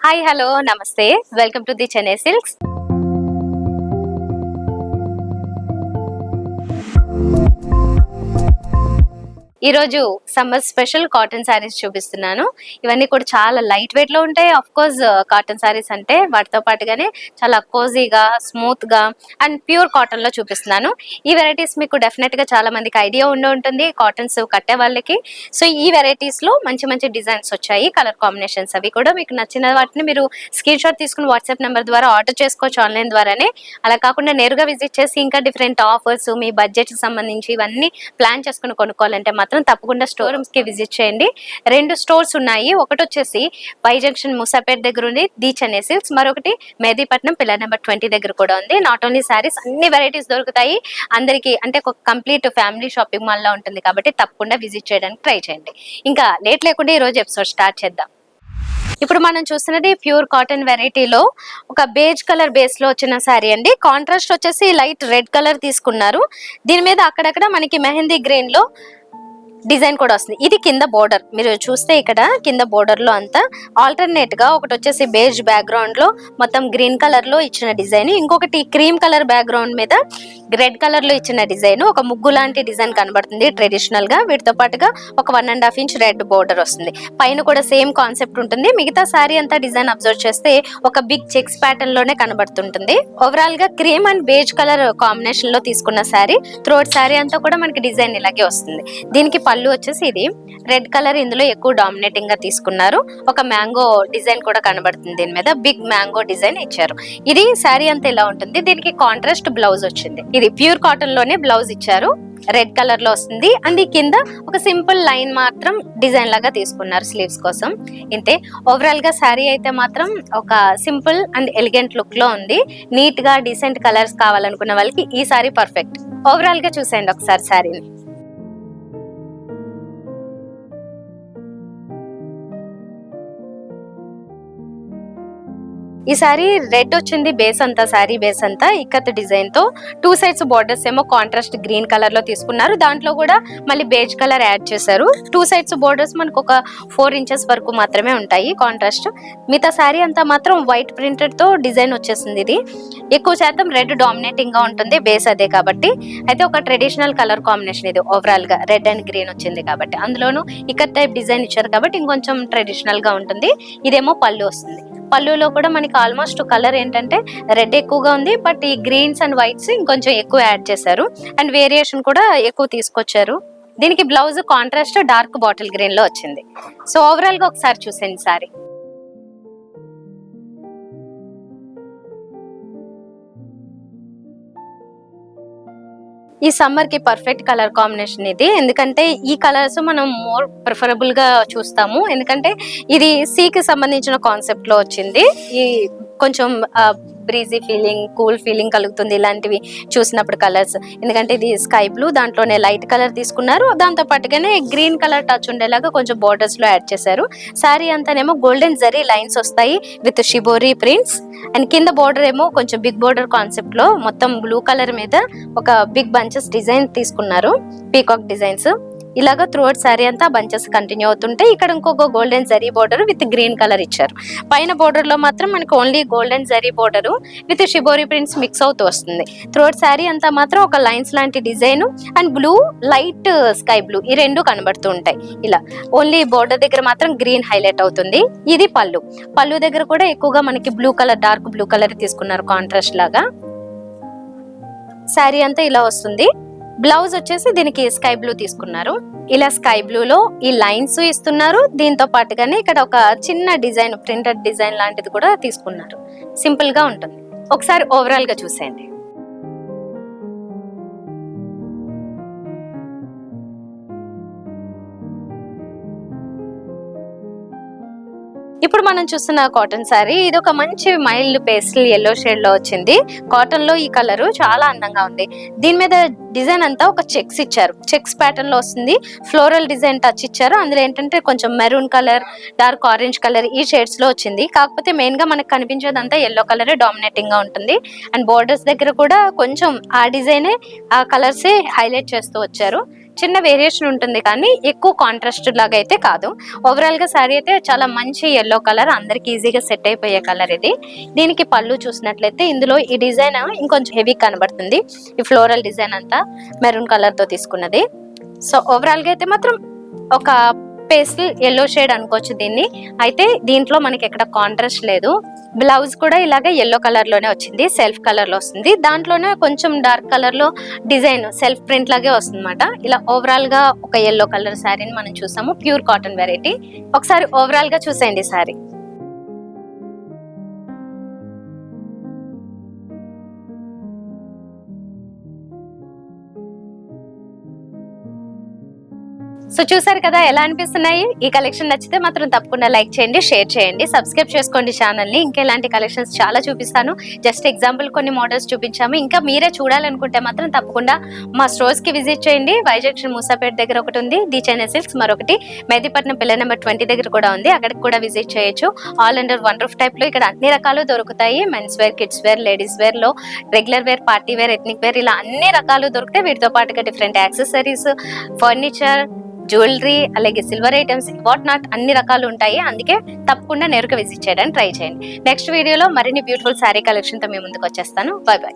Hi hello నమస్తే welcome to the Chennai silks. ఈరోజు summer special cotton saris చూపిస్తున్నాను. ఇవన్నీ కూడా చాలా లైట్ వెయిట్ లో ఉంటాయి. ఆఫ్ కోర్స్ కాటన్ శారీస్ అంటే వాటితో పాటుగానే చాలా కోజీగా, స్మూత్ గా అండ్ ప్యూర్ కాటన్ లో చూపిస్తున్నాను. ఈ వెరైటీస్ మీకు డెఫినెట్ గా చాలా మందికి ఐడియా ఉంటుంది కాటన్స్ కట్టే వాళ్ళకి. సో ఈ వెరైటీస్ లో మంచి మంచి డిజైన్స్ వచ్చాయి, కలర్ కాంబినేషన్స్ అవి కూడా మీకు నచ్చిన వాటిని మీరు స్క్రీన్ షాట్ తీసుకుని వాట్సాప్ నెంబర్ ద్వారా ఆర్డర్ చేసుకోవచ్చు ఆన్లైన్ ద్వారానే. అలా కాకుండా నేరుగా విజిట్ చేసి ఇంకా డిఫరెంట్ ఆఫర్స్ మీ బడ్జెట్ కి సంబంధించి ఇవన్నీ ప్లాన్ చేసుకుని కొనుక్కోవాలంటే మాత్రం తప్పకుండా స్టోర్ రూమ్స్ కి విజిట్ చేయండి. 2 స్టోర్స్ ఉన్నాయి. ఒకటి వచ్చేసి వై జంక్షన్ మూసాపేట దగ్గర ఉంది ది చెన్నై సిల్క్స్, మరొకటి మెహదీపట్నం పిల్లర్ నెంబర్ 20 దగ్గర కూడా ఉంది. నాట్ ఓన్లీ సారీస్, అన్ని వెరైటీస్ దొరుకుతాయి అందరికి. అంటే ఒక కంప్లీట్ ఫ్యామిలీ షాపింగ్ మాల్ లా ఉంటుంది కాబట్టి తప్పకుండా విజిట్ చేయడానికి ట్రై చేయండి. ఇంకా లేట్ లేకుండా ఈ రోజు ఎపిసోడ్ స్టార్ట్ చేద్దాం. ఇప్పుడు మనం చూస్తున్నది ప్యూర్ కాటన్ వెరైటీలో ఒక బేజ్ కలర్ బేస్ లో వచ్చిన శారీ అండి. కాంట్రాస్ట్ వచ్చేసి లైట్ రెడ్ కలర్ తీసుకున్నారు. దీని మీద అక్కడక్కడ మనకి మెహందీ గ్రీన్ లో డిజైన్ కూడా వస్తుంది. ఇది కింద బోర్డర్ మీరు చూస్తే ఇక్కడ కింద బోర్డర్ లో అంతా ఆల్టర్నేట్ గా ఒకటి వచ్చేసి బేజ్ బ్యాక్గ్రౌండ్ లో మొత్తం గ్రీన్ కలర్ లో ఇచ్చిన డిజైన్, ఇంకొకటి క్రీమ్ కలర్ బ్యాక్గ్రౌండ్ మీద రెడ్ కలర్ లో ఇచ్చిన డిజైన్, ఒక ముగ్గు లాంటి డిజైన్ కనబడుతుంది ట్రెడిషనల్ గా. వీటితో పాటుగా ఒక 1.5 ఇంచ్ రెడ్ బోర్డర్ వస్తుంది. పైన కూడా సేమ్ కాన్సెప్ట్ ఉంటుంది. మిగతా శారీ అంతా డిజైన్ అబ్జర్వ్ చేస్తే ఒక బిగ్ చెక్స్ ప్యాటర్న్ లోనే కనబడుతుంటుంది. ఓవరాల్ గా cream and beige colour combination లో తీసుకున్న శారీ. త్రోట్ శారీ అంతా కూడా మనకి డిజైన్ ఇలాగే వస్తుంది. దీనికి పళ్ళు వచ్చేసి ఇది రెడ్ కలర్, ఇందులో ఎక్కువ డామినేటింగ్ గా తీసుకున్నారు. ఒక మ్యాంగో డిజైన్ కూడా కనబడుతుంది. దీని మీద బిగ్ మ్యాంగో డిజైన్ ఇచ్చారు. ఇది శారీ అంతా ఇలా ఉంటుంది. దీనికి కాంట్రాస్ట్ బ్లౌజ్ వచ్చింది. ఇది ప్యూర్ కాటన్ లోనే బ్లౌజ్ ఇచ్చారు, రెడ్ కలర్ లో వస్తుంది. అండ్ ఈ కింద ఒక సింపుల్ లైన్ మాత్రం డిజైన్ లాగా తీసుకున్నారు స్లీవ్స్ కోసం. ఇంతే. ఓవరాల్ గా శారీ అయితే మాత్రం ఒక సింపుల్ అండ్ ఎలిగెంట్ లుక్ లో ఉంది. నీట్ గా డీసెంట్ కలర్స్ కావాలనుకున్న వాళ్ళకి ఈ శారీ పర్ఫెక్ట్. ఓవరాల్ గా చూసేయండి ఒకసారి శారీని. ఈ సారీ రెడ్ వచ్చింది బేస్ అంతా, సారీ బేస్ అంతా ఇక్కత్ డిజైన్ తో 2 సైడ్స్ బోర్డర్స్ ఏమో కాంట్రాస్ట్ గ్రీన్ కలర్ లో తీసుకున్నారు. దాంట్లో కూడా మళ్ళీ బేజ్ కలర్ యాడ్ చేశారు. 2 సైడ్స్ బోర్డర్స్ మనకు ఒక 4 ఇంచెస్ వరకు మాత్రమే ఉంటాయి కాంట్రాస్ట్. మిగతా సారీ అంతా మాత్రం వైట్ ప్రింటెడ్ తో డిజైన్ వచ్చేసింది. ఇది ఎక్కువ శాతం రెడ్ డామినేటింగ్ గా ఉంటుంది, బేస్ అదే కాబట్టి. అయితే ఒక ట్రెడిషనల్ కలర్ కాంబినేషన్ ఇది. ఓవరాల్ గా రెడ్ అండ్ గ్రీన్ వచ్చింది కాబట్టి, అందులోనూ ఇక్కత్ టైప్ డిజైన్ ఇచ్చారు కాబట్టి ఇంకొంచెం ట్రెడిషనల్ గా ఉంటుంది. ఇదేమో పళ్ళు వస్తుంది. పళ్ళులో కూడా మనకి ఆల్మోస్ట్ కలర్ ఏంటంటే రెడ్ ఎక్కువగా ఉంది, బట్ ఈ గ్రీన్స్ అండ్ వైట్స్ ఇంకొంచెం ఎక్కువ యాడ్ చేశారు. అండ్ వేరియేషన్ కూడా ఎక్కువ తీసుకొచ్చారు. దీనికి blouse contrast dark bottle green లో వచ్చింది. సో ఓవరాల్ గా ఒకసారి చూసేయండి సారీ. ఈ సమ్మర్ కి పర్ఫెక్ట్ కలర్ కాంబినేషన్ ఇది. ఎందుకంటే ఈ కలర్స్ మనం మోర్ ప్రిఫరబుల్ గా చూస్తాము. ఎందుకంటే ఇది సీ కి సంబంధించిన కాన్సెప్ట్ లో వచ్చింది. ఈ కొంచెం బ్రీజీ ఫీలింగ్, కూల్ ఫీలింగ్ కలుగుతుంది ఇలాంటివి చూసినప్పుడు కలర్స్. ఎందుకంటే ఇది స్కై బ్లూ, దాంట్లోనే లైట్ కలర్ తీసుకున్నారు. దాంతో పాటుగానే గ్రీన్ కలర్ టచ్ ఉండేలాగా కొంచెం బోర్డర్స్ లో యాడ్ చేశారు. శారీ అంతానేమో గోల్డెన్ జరీ లైన్స్ వస్తాయి విత్ షిబోరీ ప్రింట్స్. అండ్ కింద బోర్డర్ ఏమో కొంచెం బిగ్ బోర్డర్ కాన్సెప్ట్ లో మొత్తం బ్లూ కలర్ మీద ఒక బిగ్ బంచెస్ డిజైన్ తీసుకున్నారు, పీకాక్ డిజైన్స్. ఇలాగా త్రూఅవుట్ శారీ అంతా బంచెస్ కంటిన్యూ అవుతుంటే ఇక్కడ ఇంకొక golden zari border with green colour ఇచ్చారు. పైన బోర్డర్ లో మాత్రం మనకి only golden zari border with shibori prints mix అవుతూ వస్తుంది. త్రూఅవుట్ శారీ అంతా మాత్రం ఒక లైన్స్ లాంటి design and blue, light sky blue ఈ రెండు కనబడుతూ ఉంటాయి. ఇలా ఓన్లీ బోర్డర్ దగ్గర మాత్రం గ్రీన్ హైలైట్ అవుతుంది. ఇది పళ్ళు. పళ్ళు దగ్గర కూడా ఎక్కువగా మనకి blue colour, dark blue colour తీసుకున్నారు కాంట్రాస్ట్ లాగా. శారీ అంతా ఇలా వస్తుంది. బ్లౌజ్ వచ్చేసి దీనికి స్కై బ్లూ తీసుకున్నారు. ఇలా స్కై బ్లూ లో ఈ లైన్స్ ఇస్తున్నారు. దీంతో పాటుగానే ఇక్కడ ఒక చిన్న డిజైన్, ప్రింటెడ్ డిజైన్ లాంటిది కూడా తీసుకున్నారు. సింపుల్ గా ఉంటుంది. ఒకసారి ఓవరాల్ గా చూసేయండి. ఇప్పుడు మనం చూస్తున్న కాటన్ శారీ ఇది ఒక మంచి మైల్డ్ పేస్టల్ ఎల్లో షేడ్ లో వచ్చింది. కాటన్ లో ఈ కలర్ చాలా అందంగా ఉంది. దీని మీద డిజైన్ అంతా ఒక చెక్స్ ఇచ్చారు, చెక్స్ ప్యాటర్న్ లో వస్తుంది. ఫ్లోరల్ డిజైన్ టచ్ ఇచ్చారు. అందులో ఏంటంటే కొంచెం maroon colour, dark orange colour ఈ షేడ్స్ లో వచ్చింది. కాకపోతే మెయిన్ గా మనకు కనిపించేదంతా ఎల్లో కలర్ డామినేటింగ్ గా ఉంటుంది. అండ్ బోర్డర్స్ దగ్గర కూడా కొంచెం ఆ డిజైనే, ఆ కలర్సే హైలైట్ చేస్తూ వచ్చారు. చిన్న వేరియేషన్ ఉంటుంది కానీ ఎక్కువ కాంట్రాస్ట్ లాగా అయితే కాదు. ఓవరాల్ గా శారీ అయితే చాలా మంచి ఎల్లో కలర్, అందరికి ఈజీగా సెట్ అయిపోయే కలర్ ఇది. దీనికి పళ్ళు చూసినట్లయితే ఇందులో ఈ డిజైన్ ఇంకొంచెం హెవీ కనబడుతుంది. ఈ ఫ్లోరల్ డిజైన్ అంతా మెరూన్ కలర్ తో తీసుకున్నది. సో ఓవరాల్ గా అయితే మాత్రం ఒక పేస్టల్ ఎల్లో షేడ్ అనుకోవచ్చు దీన్ని. అయితే దీంట్లో మనకి ఎక్కడ కాంట్రాస్ట్ లేదు. బ్లౌజ్ కూడా ఇలాగే ఎల్లో కలర్ లోనే వచ్చింది, సెల్ఫ్ కలర్ లో వస్తుంది. దాంట్లోనే కొంచెం డార్క్ కలర్ లో డిజైన్ సెల్ఫ్ ప్రింట్ లాగే వస్తుంది అనమాట. ఇలా ఓవరాల్ గా ఒక ఎల్లో కలర్ శారీని మనం చూసాము, ప్యూర్ కాటన్ వెరైటీ. ఒకసారి ఓవరాల్ గా చూసేయండి శారీ. సో చూసారు కదా ఎలా అనిపిస్తున్నాయి. ఈ కలెక్షన్ నచ్చితే మాత్రం తప్పకుండా లైక్ చేయండి, షేర్ చేయండి, సబ్స్క్రైబ్ చేసుకోండి ఛానల్ ని. ఇంకా ఇలాంటి కలెక్షన్స్ చాలా చూపిస్తాను. జస్ట్ ఎగ్జాంపుల్ కొన్ని మోడల్స్ చూపించాము. ఇంకా మీరే చూడాలనుకుంటే మాత్రం తప్పకుండా మా స్టోర్స్ కి విజిట్ చేయండి. వైజాగ్ మూసాపేట దగ్గర ఒకటి ఉంది, ది చైనా సిల్క్స్, మరొకటి మెహదీపట్నం పిల్లర్ నెంబర్ 20 దగ్గర కూడా ఉంది. అక్కడికి కూడా విజిట్ చేయొచ్చు. All under one roof type లో ఇక్కడ అన్ని రకాలు దొరుకుతాయి. Men's wear, kids wear, ladies wear లో regular wear, party wear, ethnic wear, ఇలా అన్ని రకాలు దొరుకుతాయి. వీటితో పాటుగా డిఫరెంట్ యాక్సెసరీస్, ఫర్నిచర్, జ్యువెలరీ, అలాగే సిల్వర్ ఐటమ్స్, వాట్ నాట్ అన్ని రకాలు ఉంటాయి. అందుకే తప్పకుండా నేరుగా విజిట్ చేయడానికి ట్రై చేయండి. నెక్స్ట్ వీడియోలో మరిన్ని బ్యూటిఫుల్ శారీ కలెక్షన్ తో మీ ముందుకు వచ్చేస్తాను. By by.